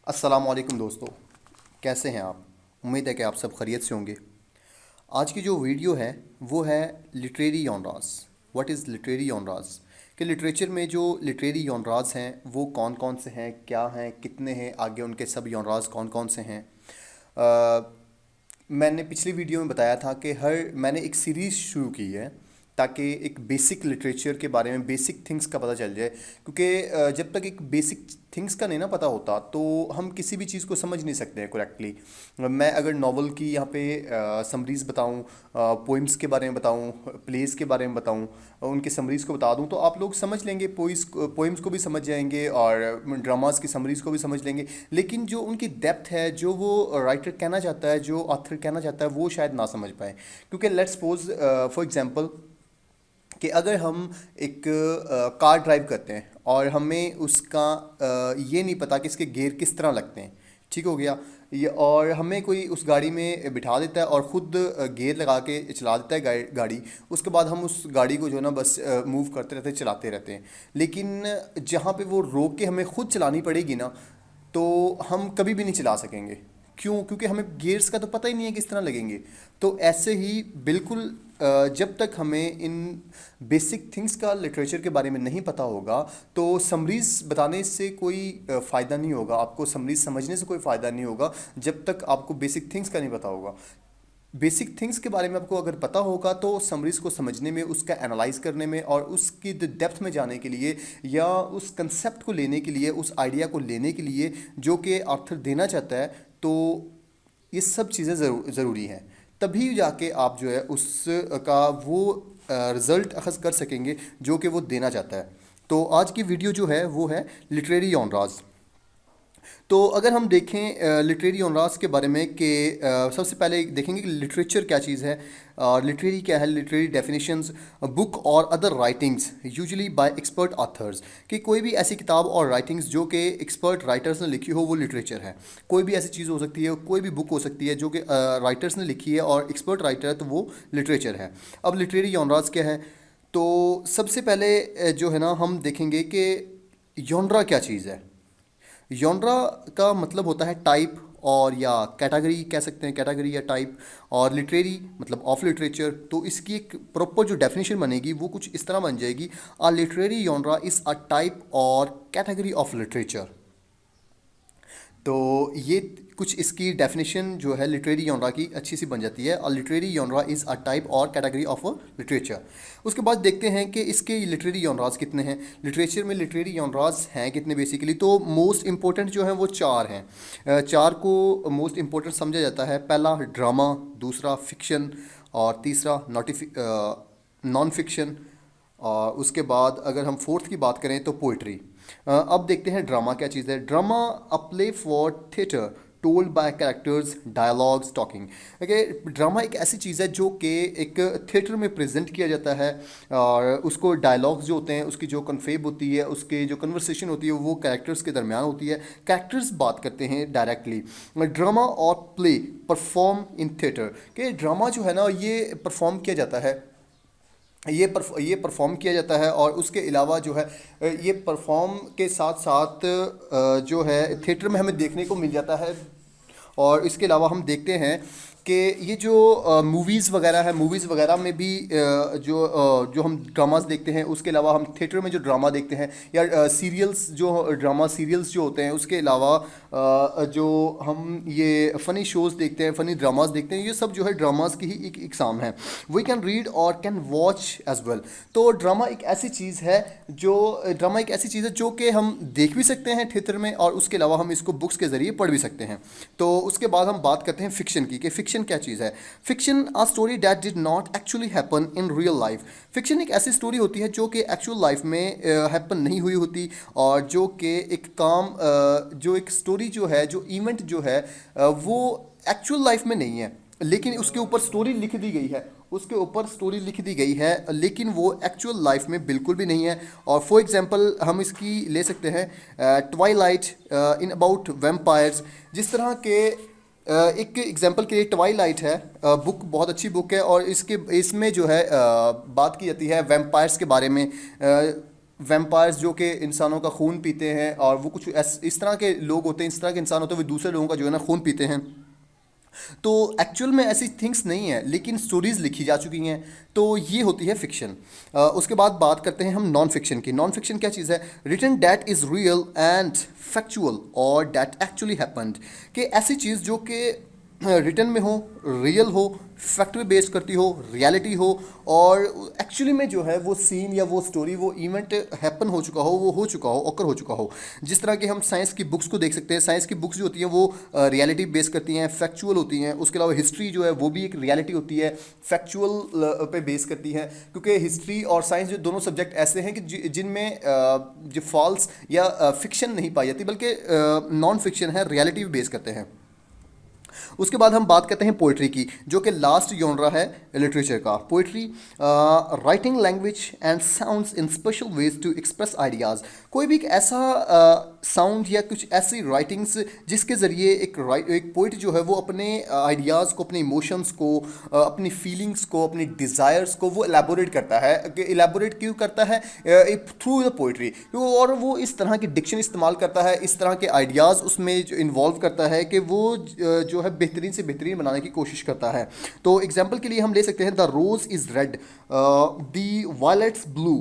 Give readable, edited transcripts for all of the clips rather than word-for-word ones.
अस्सलाम वालेकुम दोस्तों। कैसे हैं आप? उम्मीद है कि आप सब खैरियत से होंगे। आज की जो वीडियो है वो है literary genres. What is literary genres? कि लिटरेचर में जो लिटरेरी जॉनरास हैं वो कौन कौन से हैं, क्या हैं, कितने हैं, आगे उनके सब जॉनरास कौन कौन से हैं। मैंने पिछली वीडियो में बताया था कि मैंने एक सीरीज़ शुरू की है ताकि एक बेसिक लिटरेचर के बारे में, बेसिक थिंग्स का पता चल जाए। क्योंकि जब तक एक बेसिक थिंग्स का नहीं ना पता होता तो हम किसी भी चीज़ को समझ नहीं सकते हैं करेक्टली। मैं अगर नॉवल की यहाँ पे समरीज़ बताऊँ, पोइम्स के बारे में बताऊँ, प्लेस के बारे में बताऊँ, उनके समरीज़ को बता दूँ तो आप लोग समझ लेंगे, पोइम्स को भी समझ जाएंगे और ड्रामास की समरीज़ को भी समझ लेंगे। लेकिन जो उनकी डेप्थ है, जो वो राइटर कहना चाहता है, जो ऑथर कहना चाहता है, वो शायद ना समझ पाए। क्योंकि लेट्स सपोज फॉर एग्जांपल कि अगर हम एक कार ड्राइव करते हैं और हमें उसका ये नहीं पता कि इसके गियर किस तरह लगते हैं, ठीक हो गया ये, और हमें कोई उस गाड़ी में बिठा देता है और ख़ुद गियर लगा के चला देता है गाड़ी। उसके बाद हम उस गाड़ी को जो है ना बस मूव करते रहते हैं, चलाते रहते हैं। लेकिन जहाँ पे वो रोक के हमें खुद चलानी पड़ेगी ना, तो हम कभी भी नहीं चला सकेंगे। क्यों? क्योंकि हमें गियर्स का तो पता ही नहीं है किस तरह लगेंगे। तो ऐसे ही बिल्कुल जब तक हमें इन बेसिक थिंग्स का लिटरेचर के बारे में नहीं पता होगा तो समरीज बताने से कोई फ़ायदा नहीं होगा, आपको समरीज समझने से कोई फ़ायदा नहीं होगा जब तक आपको बेसिक थिंग्स का नहीं पता होगा। बेसिक थिंग्स के बारे में आपको अगर पता होगा तो समरीज को समझने में, उसका एनालाइज करने में और उसकी डेप्थ में जाने के लिए या उस कंसेप्ट को लेने के लिए, उस आइडिया को लेने के लिए जो कि ऑथर देना चाहता है, तो ये सब चीज़ें ज़रूरी हैं। तभी जाके आप जो है उसका वो रिज़ल्ट अखज़ कर सकेंगे जो कि वो देना चाहता है। तो आज की वीडियो जो है वो है लिटरेरी जॉनरास। तो अगर हम देखें लिटरेरी ऑनरास के बारे में कि सबसे पहले देखेंगे कि लिटरेचर क्या चीज़ है और लिटरेरी क्या है। लिटरेरी डेफिनेशंस: बुक और other writings usually bye expert authors, कि कोई भी ऐसी किताब और राइटिंग्स जो कि एक्सपर्ट राइटर्स ने लिखी हो वो लिटरेचर है। कोई भी ऐसी चीज़ हो सकती है, कोई भी बुक हो सकती है जो कि राइटर्स ने लिखी है और एक्सपर्ट राइटर है, तो वो लिटरेचर है। अब लिटरेरी ऑनरास क्या है? तो सबसे पहले जो है ना हम देखेंगे कि जॉनरा क्या चीज़ है। जॉनरा का मतलब होता है टाइप और या कैटेगरी, कह सकते हैं कैटेगरी या टाइप। और लिटरेरी मतलब ऑफ लिटरेचर। तो इसकी एक प्रॉपर जो डेफिनेशन बनेगी वो कुछ इस तरह बन जाएगी: a literary genre is a type और कैटेगरी ऑफ लिटरेचर। तो ये कुछ इसकी डेफिनेशन जो है लिटरेरी जॉनरा की अच्छी सी बन जाती है। और literary genre is a type और कैटेगरी ऑफ लिटरेचर। उसके बाद देखते हैं कि इसके लिटरेरी जॉनरास कितने हैं, लिटरेचर में लिटरेरी जॉनरास हैं कितने बेसिकली। तो मोस्ट इंपॉर्टेंट जो है वो चार हैं। चार को मोस्ट इंपॉर्टेंट समझा जाता है। पहला ड्रामा, दूसरा फिक्शन और तीसरा नॉन फिक्शन। और उसके बाद अगर हम फोर्थ की बात करें तो पोइट्री। अब देखते हैं ड्रामा क्या चीज़ है। Drama a play for theatre told by characters, dialogues, talking. Okay, drama एक ऐसी चीज़ है जो कि एक थिएटर में प्रेजेंट किया जाता है और उसको डायलॉग्स जो होते हैं, उसकी जो कन्फेब होती है, उसकी जो कन्वर्सेशन होती है वो कैरेक्टर्स के दरमियान होती है। कैरेक्टर्स बात करते हैं डायरेक्टली। ड्रामा और प्ले परफॉर्म इन थिएटर, कि ड्रामा जो है ना ये परफॉर्म किया जाता है, ये परफॉर्म किया जाता है। और उसके अलावा जो है ये परफॉर्म के साथ साथ जो है थिएटर में हमें देखने को मिल जाता है। और इसके अलावा हम देखते हैं कि ये जो मूवीज़ वगैरह है, मूवीज़ वगैरह में भी जो हम ड्रामास देखते हैं, उसके अलावा हम थिएटर में जो ड्रामा देखते हैं या सीरियल्स, जो ड्रामा सीरियल्स जो होते हैं, उसके अलावा जो हम ये फ़नी शोज़ देखते हैं, फ़नी ड्रामास देखते हैं, ये सब जो है ड्रामास की ही एक इकसाम है। वी कैन रीड और कैन वॉच एज वेल। तो ड्रामा एक ऐसी चीज़ है जो कि हम देख भी सकते हैं थिएटर में और उसके अलावा हम इसको बुक्स के ज़रिए पढ़ भी सकते हैं। तो उसके बाद हम बात करते हैं फिक्शन की, कि फिक्शन क्या चीज़ है। Fiction a story that did not actually happen in real life. Fiction एक ऐसी स्टोरी होती है जो कि एक्चुअल लाइफ में हैपन नहीं हुई होती और जो कि एक जो एक स्टोरी जो है, जो इवेंट जो है वो एक्चुअल लाइफ में नहीं है, लेकिन उसके ऊपर स्टोरी लिख दी गई है, उसके ऊपर स्टोरी लिख दी गई है, लेकिन वो एक्चुअल लाइफ में बिल्कुल भी नहीं है। और फॉर एग्जांपल हम इसकी ले सकते हैं ट्वाइलाइट इन अबाउट वैम्पायर्स। जिस तरह के एक एग्जांपल के लिए ट्वाइलाइट है, बुक बहुत अच्छी बुक है और इसमें जो है बात की जाती है वैम्पायर्स के बारे में। वैम्पायर्स जो कि इंसानों का खून पीते हैं, और वो कुछ इस तरह के लोग होते हैं, इस तरह के इंसान होते हैं, वो दूसरे लोगों का जो है ना खून पीते हैं। तो एक्चुअल में ऐसी थिंग्स नहीं है, लेकिन स्टोरीज लिखी जा चुकी हैं। तो ये होती है फिक्शन। उसके बाद बात करते हैं हम नॉन फिक्शन की। नॉन फिक्शन क्या चीज़ है? Written that is real and factual और डैट एक्चुअली हैपेंड। कि ऐसी चीज़ जो कि रिटन में हो, रियल हो, फैक्ट पे बेस्ड करती हो, रियलिटी हो, और एक्चुअली में जो है वो सीन या वो स्टोरी, वो इवेंट हैपन हो चुका हो, वो हो चुका हो, ऑकर हो चुका हो। जिस तरह की हम साइंस की बुक्स को देख सकते हैं, साइंस की बुक्स जो होती हैं वो रियलिटी बेस करती हैं, फैक्चुअल होती हैं। उसके अलावा हिस्ट्री जो है वो भी एक रियलिटी होती है, फैक्चुअल पे बेस करती है। क्योंकि हिस्ट्री और साइंस जो दोनों सब्जेक्ट ऐसे हैं कि जिनमें जो फॉल्स या फिक्शन नहीं पाई जाती, बल्कि नॉन फिक्शन है, रियलिटी बेस करते हैं। उसके बाद हम बात करते हैं पोइट्री की, जो कि लास्ट जॉनरा है लिटरेचर का। Poetry, writing language and sounds in special ways to express ideas. कोई भी एक ऐसा साउंड या कुछ ऐसी राइटिंग्स जिसके ज़रिए एक पोइट जो है वो अपने आइडियाज़ को, अपने इमोशंस को, अपनी फीलिंग्स को, अपनी डिज़ायर्स को वो एलेबोरेट करता है। एलेबोरेट क्यों करता है? Through the poetry. और वो इस तरह की डिक्शन इस्तेमाल करता है, इस तरह के आइडियाज़ उसमें जो इन्वॉल्व करता है कि वो जो है बेहतरीन से बेहतरीन बनाने की कोशिश करता है। तो एग्जाम्पल के लिए हम ले सकते हैं, the rose is red, the violets blue,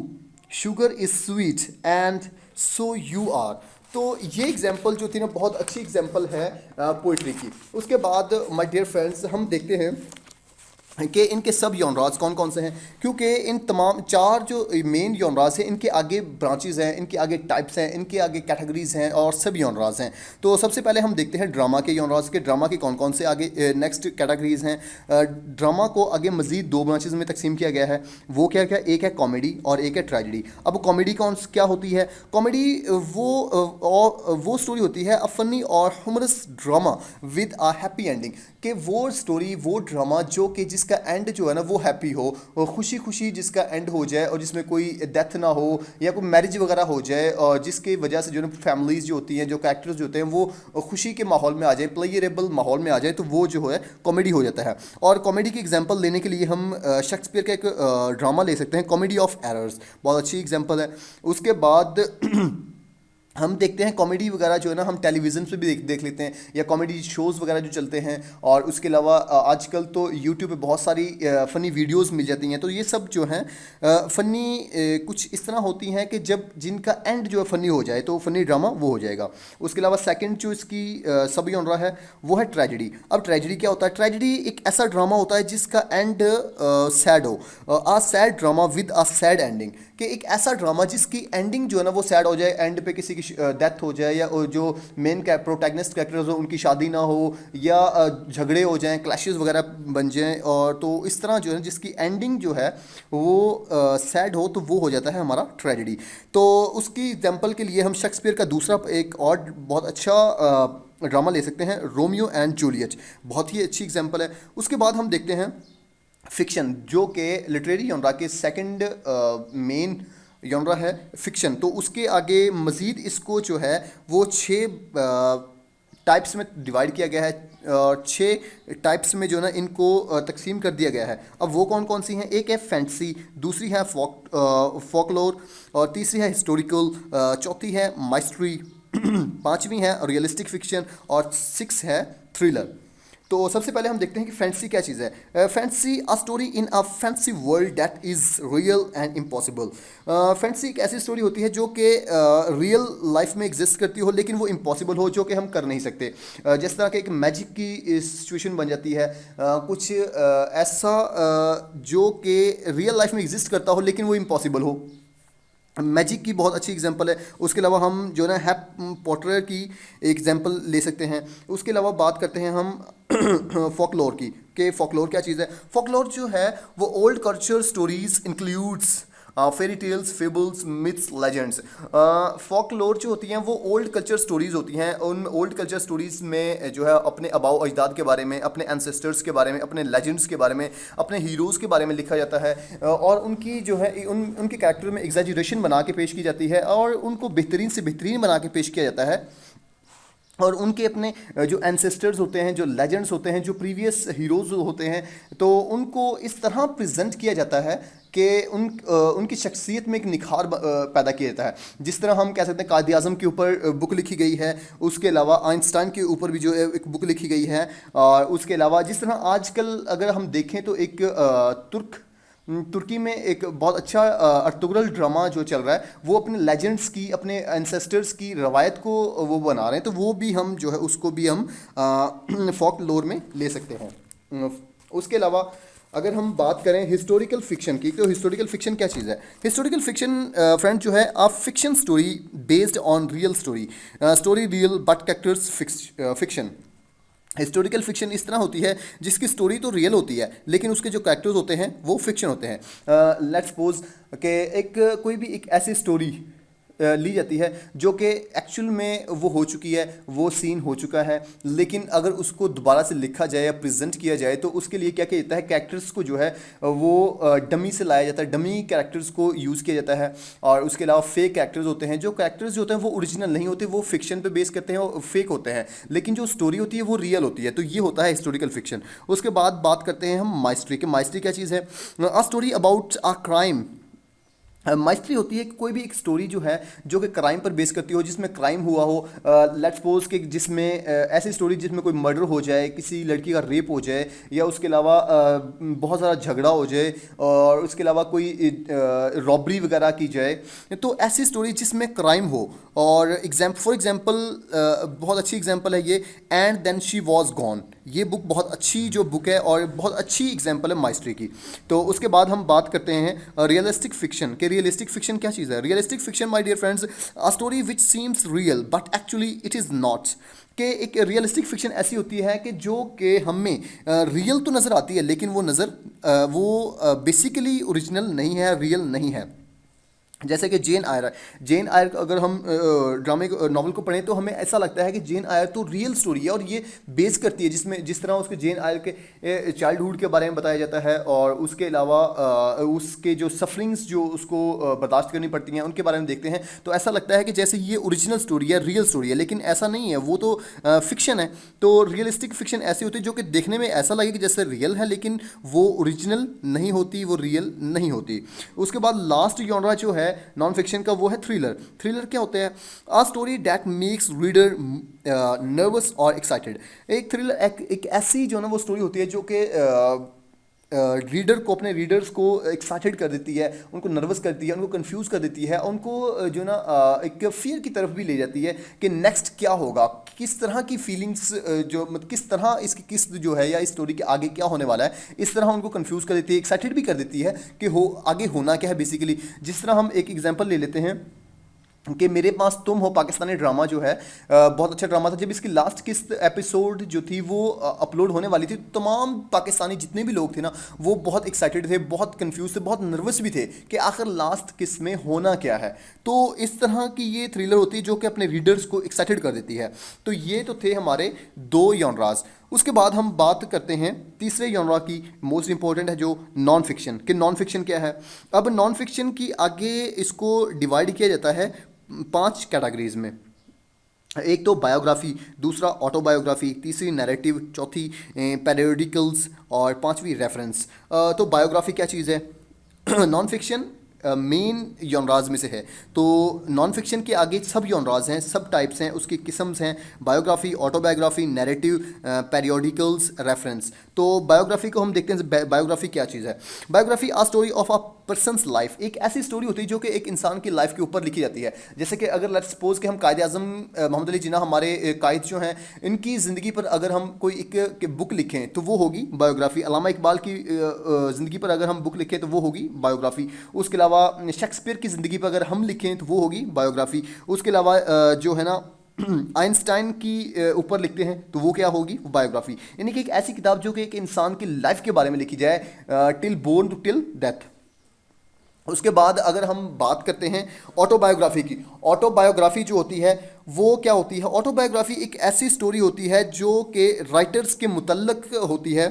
sugar is sweet and so you are. तो ये एग्जाम्पल जो थी ना, बहुत अच्छी एग्जाम्पल है पोइट्री की। उसके बाद माय डियर फ्रेंड्स, हम देखते हैं कि इनके सब जॉनराज कौन कौन से हैं। क्योंकि इन तमाम चार जो मेन जॉनराज हैं, इनके आगे ब्रांचेस हैं, इनके आगे टाइप्स हैं, इनके आगे कैटेगरीज हैं, और सब जॉनराज हैं। तो सबसे पहले हम देखते हैं ड्रामा के जॉनराज के, ड्रामा के कौन कौन से आगे नेक्स्ट कैटेगरीज हैं। ड्रामा को आगे मजीद दो ब्रांचेस में तकसीम किया गया है। वो क्या क्या? एक है कॉमेडी और एक है ट्रेजेडी। अब कॉमेडी क्या होती है? कॉमेडी वो स्टोरी होती है, अ फनी और humorous drama with a happy ending. कि वो स्टोरी, वो ड्रामा जो कि जिसका एंड जो है ना वो हैप्पी हो, और खुशी खुशी जिसका एंड हो जाए, और जिसमें कोई डेथ ना हो या कोई मैरिज वगैरह हो जाए, और जिसकी वजह से जो है फैमिलीज जो होती हैं, जो कैरेक्टर्स जो होते हैं, वो खुशी के माहौल में आ जाए, प्लेयरेबल माहौल में आ जाए, तो वो जो है कॉमेडी हो जाता है। और कॉमेडी की एग्जांपल लेने के लिए हम शेक्सपियर का एक ड्रामा ले सकते हैं, कॉमेडी ऑफ एरर्स, बहुत अच्छी एग्जांपल है। उसके बाद हम देखते हैं कॉमेडी वगैरह जो है ना, हम टेलीविज़न पे भी देख लेते हैं, या कॉमेडी शोज़ वगैरह जो चलते हैं। और उसके अलावा आजकल तो यूट्यूब पे बहुत सारी फ़नी वीडियोस मिल जाती हैं। तो ये सब जो हैं फ़नी कुछ इस तरह होती हैं कि जब जिनका एंड जो है फ़नी हो जाए, तो फ़नी ड्रामा वो हो जाएगा। उसके अलावा सेकंड जो इसकी सब जॉनरा है वो है ट्रेजेडी। अब ट्रेजेडी क्या होता है? ट्रेजेडी एक ऐसा ड्रामा होता है जिसका एंड सैड हो, a sad drama with a sad ending. कि एक ऐसा ड्रामा जिसकी एंडिंग जो है ना वो सैड हो जाए, एंड पे किसी की डेथ हो जाए, या जो मेन प्रोटैगनिस्ट कैरेक्टर्स हो उनकी शादी ना हो, या झगड़े हो जाएं, क्लैशेस वगैरह बन जाएं, और तो इस तरह जो है जिसकी एंडिंग जो है वो सैड हो, तो वो हो जाता है हमारा ट्रेजेडी। तो उसकी एग्जांपल के लिए हम शेक्सपियर का दूसरा एक और बहुत अच्छा ड्रामा ले सकते हैं, रोमियो एंड जूलियट। बहुत ही अच्छी एग्जांपल है। उसके बाद हम देखते हैं फिक्शन, जो कि लिटरेरी जॉनरा के सेकंड मेन जॉनरा है फिक्शन। तो उसके आगे मज़ीद इसको जो है वो 6 टाइप्स में डिवाइड किया गया है, और 6 टाइप्स में जो है ना इनको तकसीम कर दिया गया है। अब वो कौन कौन सी हैं? एक है फैंटेसी, दूसरी है फोकलोर, और तीसरी है हिस्टोरिकल, चौथी है माइस्ट्री, पांचवी है रियलिस्टिक फिक्शन, और 6 है थ्रिलर। तो सबसे पहले हम देखते हैं कि फैंटेसी क्या चीज़ है। Fantasy, a story in a fantasy world that is real and impossible. Fantasy एक ऐसी स्टोरी होती है जो कि रियल लाइफ में एग्जिस्ट करती हो, लेकिन वो इम्पॉसिबल हो, जो कि हम कर नहीं सकते। जिस तरह के एक मैजिक की सिचुएशन बन जाती है, कुछ ऐसा जो कि रियल लाइफ में एग्जिस्ट करता हो, लेकिन वो इम्पॉसिबल हो। मैजिक की बहुत अच्छी एग्जांपल है। उसके अलावा हम जो है हैप पॉटर की एग्जांपल ले सकते हैं। उसके अलावा बात करते हैं हम फोकलोर की, कि फोकलोर क्या चीज़ है। फोकलोर जो है वो old culture stories includes fairy tales, fables, myths, legends. Folklore जो होती हैं वो ओल्ड कल्चर स्टोरीज होती हैं। उन ओल्ड कल्चर स्टोरीज में जो है अपने आबाओ अजदाद के बारे में, अपने एंसेस्टर्स के बारे में, अपने लेजेंड्स के बारे में, अपने हीरोज़ के बारे में लिखा जाता है, और उनकी जो है उनके कैरेक्टर में एग्जैजरेशन बना के पेश की जाती है, और उनको बेहतरीन से बेहतरीन बना के पेश किया जाता है। और उनके अपने जो एंसेस्टर्स होते हैं, जो लेजेंड्स होते हैं, जो प्रीवियस हीरोज़ होते हैं, तो उनको इस तरह प्रेजेंट किया जाता है कि उनकी शख्सियत में एक निखार पैदा किया जाता है। जिस तरह हम कह सकते हैं कायद आज़म के ऊपर बुक लिखी गई है, उसके अलावा आइंस्टाइन के ऊपर भी जो है एक बुक लिखी गई है, और उसके अलावा जिस तरह आजकल अगर हम देखें तो एक तुर्की में एक बहुत अच्छा अर्तुगरुल ड्रामा जो चल रहा है, वो अपने लेजेंड्स की, अपने एंसेस्टर्स की रवायत को वो बना रहे हैं, तो वो भी हम जो है उसको भी हम फोक लोर में ले सकते हैं। उसके अलावा अगर हम बात करें हिस्टोरिकल फिक्शन की, तो हिस्टोरिकल फिक्शन क्या चीज़ है? हिस्टोरिकल फिक्शन फ्रेंड जो है a fiction story based on real story, story real but characters fiction. Historical fiction इस तरह होती है जिसकी स्टोरी तो रियल होती है लेकिन उसके जो कैरेक्टर्स होते हैं वो फिक्शन होते हैं। लेट्स सपोज कि एक कोई भी एक ऐसी स्टोरी ली जाती है जो कि एक्चुअल में वो हो चुकी है, वो सीन हो चुका है, लेकिन अगर उसको दोबारा से लिखा जाए या प्रेजेंट किया जाए तो उसके लिए क्या किया जाता है, कैरेक्टर्स को जो है वो डमी से लाया जाता है, डमी कैरेक्टर्स को यूज़ किया जाता है। और उसके अलावा फेक कैरेक्टर्स होते हैं, जो कैरेक्टर्स जो होते हैं वो ओरिजिनल नहीं होते, वो फिक्शन पे बेस करते हैं और फेक होते हैं, लेकिन जो स्टोरी होती है वो रियल होती है। तो ये होता है हिस्टोरिकल फिक्शन। उसके बाद बात करते हैं हम माइस्ट्री के। माइस्ट्री क्या चीज़ है? A story about a crime. Mystery होती है कि कोई भी एक स्टोरी जो है जो कि क्राइम पर बेस करती हो, जिसमें क्राइम हुआ हो। लेट्स सपोज कि जिसमें ऐसी स्टोरी जिसमें कोई मर्डर हो जाए, किसी लड़की का रेप हो जाए, या उसके अलावा बहुत सारा झगड़ा हो जाए, और उसके अलावा कोई रॉबरी वगैरह की जाए। तो ऐसी स्टोरी जिसमें क्राइम हो। और फॉर एग्जाम्पल बहुत अच्छी एग्जाम्पल है ये, and then she was gone. ये बुक बहुत अच्छी जो बुक है और बहुत अच्छी एग्जाम्पल है माइस्ट्री की। तो उसके बाद हम बात करते हैं रियलिस्टिक फिक्शन के। रियलिस्टिक फिक्शन क्या चीज़ है? Realistic fiction my dear friends, a story which seems real but actually it is not. कि एक रियलिस्टिक फिक्शन ऐसी होती है कि जो कि हमें रियल तो नज़र आती है लेकिन वो बेसिकली ओरिजिनल नहीं है, रियल नहीं है। जैसे कि जेन आयर है। जेन आयर अगर हम ड्रामे को, नॉवल को पढ़ें तो हमें ऐसा लगता है कि जेन आयर तो रियल स्टोरी है और ये बेस करती है, जिसमें जिस तरह उसके जेन आयर के चाइल्डहुड के बारे में बताया जाता है, और उसके अलावा उसके जो सफरिंग्स जो उसको बर्दाश्त करनी पड़ती हैं उनके बारे में देखते हैं, तो ऐसा लगता है कि जैसे ये ओरिजिनल स्टोरी है, रियल स्टोरी है, लेकिन ऐसा नहीं है, वो तो फिक्शन है। तो रियलिस्टिक फिक्शन ऐसी होती है जो कि देखने में ऐसा लगे कि जैसे रियल है, लेकिन वो ओरिजिनल नहीं होती, वो रियल नहीं होती। उसके बाद लास्ट जॉनरा जो है नॉन फिक्शन का, वो है थ्रिलर। थ्रिलर क्या होता है? A story that makes reader nervous और एक्साइटेड। एक थ्रिलर एक ऐसी जो ना वो स्टोरी होती है जो कि रीडर को, अपने रीडर्स को एक्साइटेड कर देती है, उनको नर्वस करती है, उनको कंफ्यूज कर देती है, उनको जो ना एक फियर की तरफ भी ले जाती है कि नेक्स्ट क्या होगा, किस तरह की फीलिंग्स जो मतलब किस तरह इसकी किस्त जो है या इस स्टोरी के आगे क्या होने वाला है, इस तरह उनको कंफ्यूज कर देती है, एक्साइटेड भी कर देती है कि हो आगे होना क्या है बेसिकली। जिस तरह हम एक एग्जांपल ले लेते हैं कि मेरे पास तुम हो, पाकिस्तानी ड्रामा जो है बहुत अच्छा ड्रामा था। जब इसकी लास्ट किस्त एपिसोड जो थी वो अपलोड होने वाली थी, तो तमाम पाकिस्तानी जितने भी लोग थे ना वो बहुत एक्साइटेड थे, बहुत कंफ्यूज थे, बहुत नर्वस भी थे कि आखिर लास्ट किस्त में होना क्या है। तो इस तरह की ये थ्रिलर होती है जो कि अपने रीडर्स को एक्साइटेड कर देती है। तो ये तो थे हमारे दो जॉनरास। उसके बाद हम बात करते हैं तीसरे जॉनरा की, मोस्ट इंपॉर्टेंट है जो नॉन फिक्शन। कि नॉन फिक्शन क्या है? अब नॉन फिक्शन की आगे इसको डिवाइड किया जाता है 5 कैटेगरीज में। एक तो बायोग्राफी, दूसरा ऑटोबायोग्राफी, तीसरी नैरेटिव, चौथी पेरियोडिकल्स, और पांचवी रेफरेंस। तो बायोग्राफी क्या चीज़ है? नॉन फिक्शन मेन जॉनराज में से है। तो नॉन फिक्शन के आगे सब जॉनराज हैं, सब टाइप्स हैं, उसकी किस्म्स हैं: biography, autobiography, narrative, periodicals, reference. तो बायोग्राफी को हम देखते हैं। बायोग्राफी क्या चीज़ है? Biography a story of a person's life. एक ऐसी स्टोरी होती है जो कि एक इंसान की लाइफ के ऊपर लिखी जाती है। जैसे कि अगर लेट्स सपोज कि हम कायद आज़म मोहम्मद अली जिन्ना, हमारे कायद जो हैं, इनकी ज़िंदगी पर अगर हम कोई एक बुक लिखें तो वो होगी बायोग्राफी। अल्लामा इकबाल की ज़िंदगी पर अगर हम बुक लिखें तो वो होगी बायोग्राफी। उसके अलावा शेक्सपियर की ज़िंदगी पर अगर हम लिखें तो वो होगी बायोग्राफी। उसके अलावा जो है ना आइंस्टाइन की ऊपर लिखते हैं तो वो क्या होगी? बायोग्राफी। यानी कि एक ऐसी किताब जो कि एक इंसान की लाइफ के बारे में लिखी जाए, till born to till death. उसके बाद अगर हम बात करते हैं ऑटोबायोग्राफी की। ऑटोबायोग्राफी जो होती है वो क्या होती है? ऑटोबायोग्राफी एक ऐसी स्टोरी होती है जो कि राइटर्स के मुतल्लक होती है,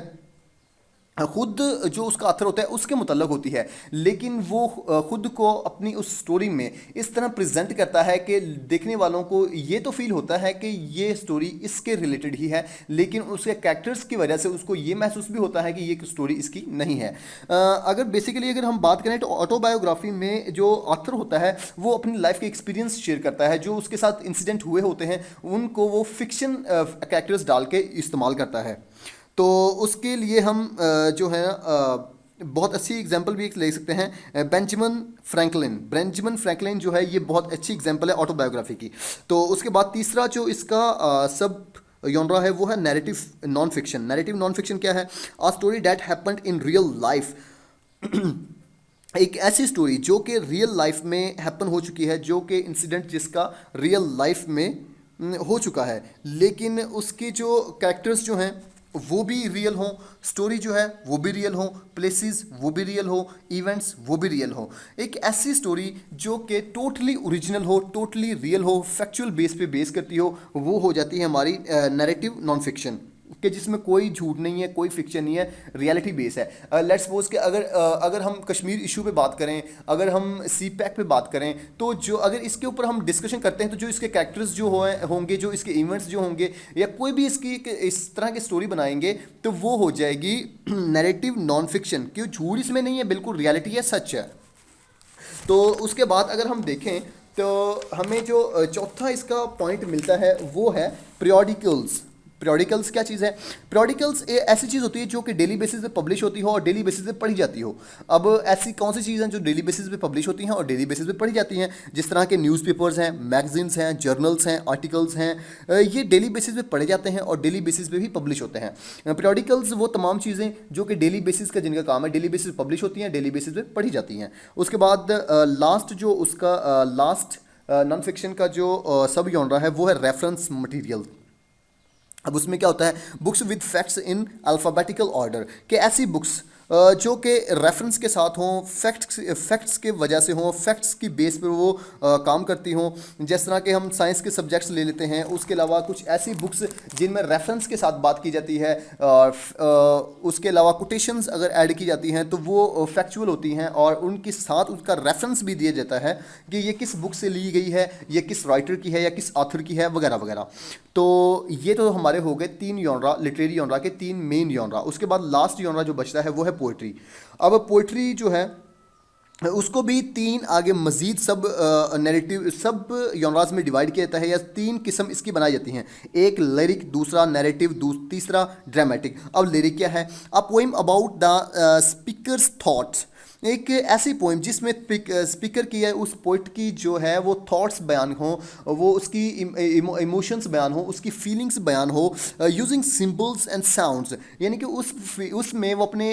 खुद जो उसका अथर होता है उसके मुतल्लक होती है, लेकिन वो खुद को अपनी उस स्टोरी में इस तरह प्रेजेंट करता है कि देखने वालों को ये तो फील होता है कि ये स्टोरी इसके रिलेटेड ही है, लेकिन उसके कैरेक्टर्स की वजह से उसको ये महसूस भी होता है कि ये स्टोरी इसकी नहीं है। अगर बेसिकली अगर हम बात करें तो ऑटोबायोग्राफी में जो ऑथर होता है वो अपनी लाइफ के एक्सपीरियंस शेयर करता है, जो उसके साथ इंसिडेंट हुए होते हैं उनको वो फिक्शन कैरेक्टर्स डाल के इस्तेमाल करता है। तो उसके लिए हम जो है बहुत अच्छी एग्जांपल भी एक ले सकते हैं, बेंजामिन फ्रैंकलिन जो है ये बहुत अच्छी एग्जांपल है ऑटोबायोग्राफी की। तो उसके बाद तीसरा जो इसका सब यॉनरा है वो है नैरेटिव नॉन फिक्शन क्या है? A story that happened in real life. एक ऐसी स्टोरी जो कि रियल लाइफ में हैपन हो चुकी है, जो कि इंसिडेंट जिसका रियल लाइफ में हो चुका है, लेकिन उसके जो कैरेक्टर्स जो हैं वो भी रियल हों, स्टोरी जो है वो भी रियल हो, प्लेसेस वो भी रियल हो, इवेंट्स वो भी रियल हो। एक ऐसी स्टोरी जो कि टोटली ओरिजिनल हो, टोटली रियल हो, फैक्चुअल बेस पे बेस करती हो, वो हो जाती है हमारी नैरेटिव नॉन फिक्शन, कि जिसमें कोई झूठ नहीं है, कोई फिक्शन नहीं है, रियलिटी बेस है। लेट्स सपोज कि अगर हम कश्मीर इशू पे बात करें, अगर हम सी पैक पे बात करें, तो जो अगर इसके ऊपर हम डिस्कशन करते हैं तो जो इसके कैरेक्टर्स जो होंगे, जो इसके इवेंट्स जो होंगे, या कोई भी इसकी इस तरह की स्टोरी बनाएंगे तो वो हो जाएगी नैरेटिव नॉन फिक्शन, क्यों? झूठ इसमें नहीं है, बिल्कुल रियलिटी है, सच है। तो उसके बाद अगर हम देखें तो हमें जो चौथा इसका पॉइंट मिलता है वो है प्रियोडिकल्स। प्रियोडिकल्स क्या चीज़ है? प्रियोडिकल्स ऐसी चीज़ होती है जो कि डेली बेसिस पे पब्लिश होती हो और डेली बेसिस पे पढ़ी जाती हो। अब ऐसी कौन सी चीज़ें जो डेली बेसिस पे पब्लिश होती हैं और डेली बेसिस पे पढ़ी जाती हैं? जिस तरह के न्यूज़पेपर्स हैं, मैगजीन्स हैं, जर्नल्स हैं, आर्टिकल्स हैं, ये डेली बेसिस पे पढ़े जाते हैं और डेली बेसिस पे भी पब्लिश होते हैं। प्रियोडिकल्स वो तमाम चीज़ें जो कि डेली बेसिस का जिनका काम है, डेली बेसिस पे पब्लिश होती हैं, डेली बेसिस पे पढ़ी जाती हैं। उसके बाद लास्ट जो उसका लास्ट नॉन फिक्शन का जो सब जॉनरा है वो है रेफरेंस मटेरियल। अब उसमें क्या होता है? Books with facts in alphabetical order, कि ऐसी बुक्स जो कि रेफरेंस के साथ हों, फैक्ट्स के वजह से हों, फैक्ट्स की बेस पर वो काम करती हों। जिस तरह के हम साइंस के सब्जेक्ट्स ले लेते हैं, उसके अलावा कुछ ऐसी बुक्स जिनमें रेफरेंस के साथ बात की जाती है, उसके अलावा कोटेशंस अगर ऐड की जाती हैं तो वो फैक्चुअल होती हैं और उनके साथ उसका रेफरेंस भी दिया जाता है कि ये किस बुक से ली गई है, ये किस राइटर की है या किस ऑथर की है, वगैरह वगैरह। तो ये तो हमारे हो गए तीन यॉनरा, लिटरेरी यॉनरा के तीन मेन यॉनरा। उसके बाद लास्ट यॉनरा जो बचता है वो है पोइट्री। अब पोइट्री जो है उसको भी तीन आगे मजीद सब नैरेटिव सब यॉनराज में डिवाइड किया जाता है, या तीन किस्म इसकी बनाई जाती हैं। एक लिरिक, दूसरा नैरेटिव, तीसरा ड्रामेटिक। अब लिरिक क्या है? A poem about the speakers thoughts, एक ऐसी पोइम जिसमें स्पीकर की है, उस पोइट की जो है वो थॉट्स बयान हो, वो उसकी इमोशंस बयान हो, उसकी फीलिंग्स बयान हो, यूजिंग सिंबल्स एंड साउंड्स, यानी कि उसमें वो अपने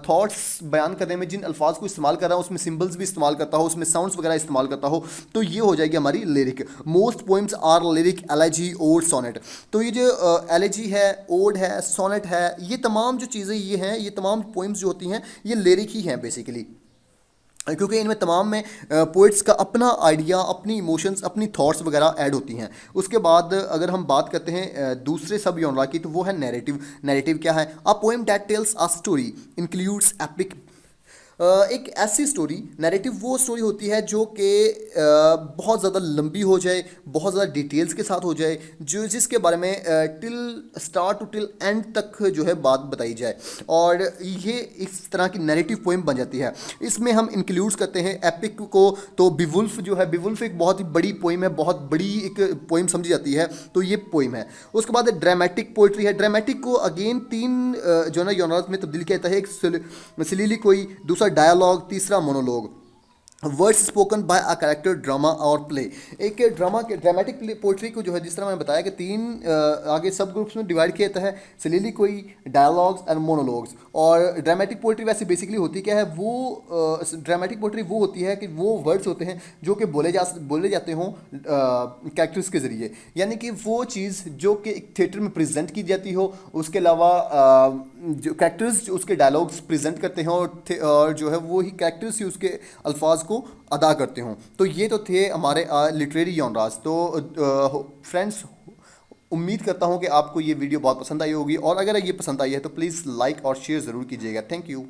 थॉट्स बयान करने में जिन अल्फाज को इस्तेमाल कर रहा है उसमें सिंबल्स भी इस्तेमाल करता हो, उसमें साउंड्स वगैरह इस्तेमाल करता हो, तो ये हो जाएगी हमारी lyric. Most poems are lyric, elegy, ode, sonnet. तो ये जो एलेजी है, ओड है, सोनेट है, ये तमाम जो चीज़ें ये हैं, ये तमाम पोइम्स जो होती हैं ये लिरिक ही हैं बेसिकली, क्योंकि इनमें तमाम में पोइट्स का अपना आइडिया, अपनी इमोशंस, अपनी थॉट्स वगैरह ऐड होती हैं। उसके बाद अगर हम बात करते हैं दूसरे सब जॉनरा की, तो वो है नैरेटिव। नैरेटिव क्या है? A poem that tells a story includes epic. एक ऐसी स्टोरी, नैरेटिव वो स्टोरी होती है जो कि बहुत ज़्यादा लंबी हो जाए, बहुत ज़्यादा डिटेल्स के साथ हो जाए, जो जिसके बारे में till start to till end तक जो है बात बताई जाए, और ये इस तरह की नैरेटिव पोइम बन जाती है। इसमें हम इंक्लूड्स करते हैं एपिक को, तो बिवुल्फ जो है, बिवुल्फ एक बहुत ही बड़ी पोइम है, बहुत बड़ी एक पोइम समझी जाती है, तो ये पोइम है। उसके बाद ड्रामेटिक पोइट्री है। ड्रामेटिक को अगेन तीन जो है जॉनर्स में तब्दील किया जाता है। एक सलीलिकोई, दूसरा डायलॉग, तीसरा monologue. Words spoken by a character, drama और प्ले। एक ड्रामा के ड्रामेटिक पोइट्री को जो है, जिस तरह मैंने बताया कि तीन आगे सब ग्रुप्स में डिवाइड किया जाता है, सलीलिकोई, डायलॉग्स एंड मोनोलॉग्स। और ड्रामेटिक पोइट्री वैसे बेसिकली होती क्या है? वो ड्रामेटिक पोइट्री वो होती है कि वो वर्ड्स होते हैं जो कि बोले जाते हों कैरेक्टर्स के ज़रिए, यानी कि वो चीज़ जो कि एक थिएटर में प्रेजेंट की जाती हो, उसके अलावा जो कैरेक्टर्स उसके डायलॉग्स प्रेजेंट करते हैं, और जो है वो ही कैरेक्टर्स ही उसके अल्फाज को अदा करते हों। तो ये तो थे हमारे लिटरेरी जॉनरास। तो फ्रेंड्स, उम्मीद करता हूँ कि आपको ये वीडियो बहुत पसंद आई होगी, और अगर ये पसंद आई है तो प्लीज़ लाइक और शेयर ज़रूर कीजिएगा। Thank you.